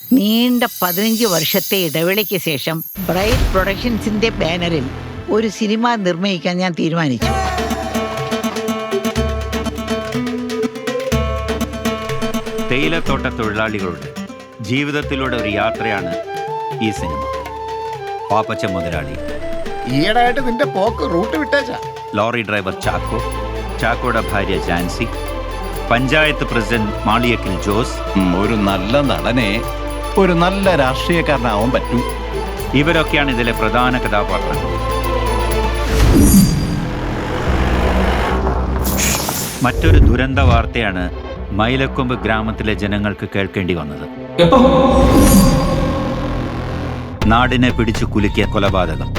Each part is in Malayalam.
നീണ്ട 15 വർഷത്തെ ഇടവേളയ്ക്ക് ശേഷം ബ്രൈറ്റ് പ്രൊഡക്ഷൻസിന്റെ ബാനറിൽ ഒരു സിനിമ നിർമ്മിക്കാൻ ഞാൻ തീരുമാനിച്ചു. തേയിലത്തോട്ട തൊഴിലാളികളുടെ ജീവിതത്തിലൂടെ ഒരു യാത്രയാണ് ഈ സിനിമ. പാപ്പച്ച മുതലാളി, ഈയിടെയായിട്ട് നിന്റെ പോക്ക് റൂട്ട് വിട്ടേച്ചാ. ലോറി ഡ്രൈവർ ചാക്കോ, ചാക്കോയുടെ ഭാര്യ ജാൻസി, പഞ്ചായത്ത് പ്രസിഡന്റ് മാളിയക്കൽ ജോസ്. ഒരു നല്ല നടനെ ഒരു നല്ല രാഷ്ട്രീയക്കാരനാവാൻ പറ്റും. ഇവരൊക്കെയാണ് ഇതിലെ പ്രധാന കഥാപാത്രങ്ങൾ. മറ്റൊരു ദുരന്ത വാർത്തയാണ് മൈലക്കൊമ്പ് ഗ്രാമത്തിലെ ജനങ്ങൾക്ക് കേൾക്കേണ്ടി വന്നത്. നാടിനെ പിടിച്ചു കുലുക്കിയ കൊലപാതകം.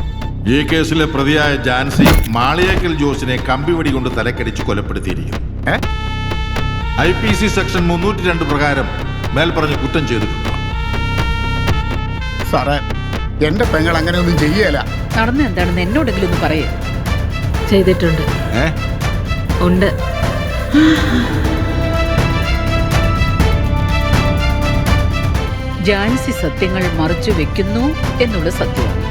ഈ കേസിലെ പ്രതിയായ ജാൻസി മാളിയേക്കൽ ജോസിനെ കമ്പിവടി കൊണ്ട് തലക്കടിച്ച് കൊലപ്പെടുത്തിയിരിക്കുന്നു. IPC സെക്ഷൻ 302 പ്രകാരം മേൽപ്പറഞ്ഞ കുറ്റം ചെയ്തിട്ടുണ്ട്. സാറേ, എന്റെ പെങ്ങൾ അങ്ങനെയൊന്നും ചെയ്യല. നടന്ന എന്താണെന്ന് എന്നോടെങ്കിലും ഒന്ന് പറയേ. ചെയ്തിട്ടുണ്ട്. ഉണ്ട്. ജാൻസി സത്യങ്ങൾ മറച്ചു വെക്കുന്നു എന്നുള്ള സത്യമാണ്.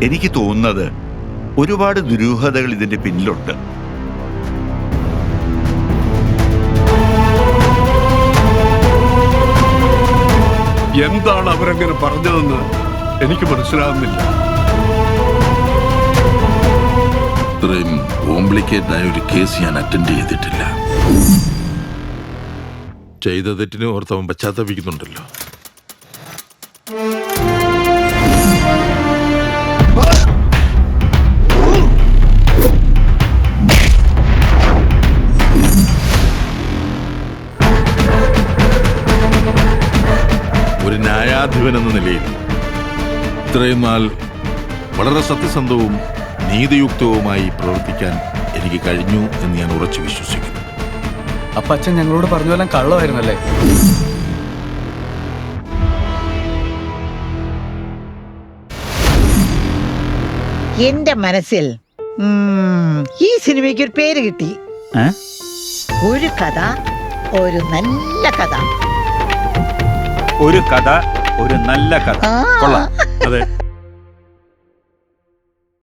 എനിക്ക് തോന്നുന്നത് ഒരുപാട് ദുരൂഹതകൾ ഇതിന്റെ പിന്നിലുണ്ട്. എന്താണ് അവരങ്ങനെ പറഞ്ഞതെന്ന് എനിക്ക് മനസ്സിലാകുന്നില്ല. ഇത്രയും കോംപ്ലിക്കേറ്റഡ് ആയ ഒരു കേസ് ഞാൻ അറ്റൻഡ് ചെയ്തിട്ടില്ല. ചെയ്ത തെറ്റിന് ഓർത്തവൻ പശ്ചാത്തപിക്കുന്നുണ്ടല്ലോ. ഒരു ന്യായാധിപൻ എന്ന നിലയിൽ ഇത്രയും നാൾ വളരെ സത്യസന്ധവും നീതിയുക്തവുമായി പ്രവർത്തിക്കാൻ എനിക്ക് കഴിഞ്ഞു എന്ന് ഞാൻ ഉറച്ചു വിശ്വസിക്കുന്നു. അപ്പൊ അച്ഛൻ ഞങ്ങളോട് പറഞ്ഞ പോലെ കള്ളമായിരുന്നല്ലേ? എന്റെ മനസ്സിൽ ഈ സിനിമയ്ക്ക് ഒരു പേര് കിട്ടി. ഒരു കഥ, ഒരു നല്ല കഥ. ഒരു കഥ, ഒരു നല്ല കഥ. കൊള്ളാം. അതെ,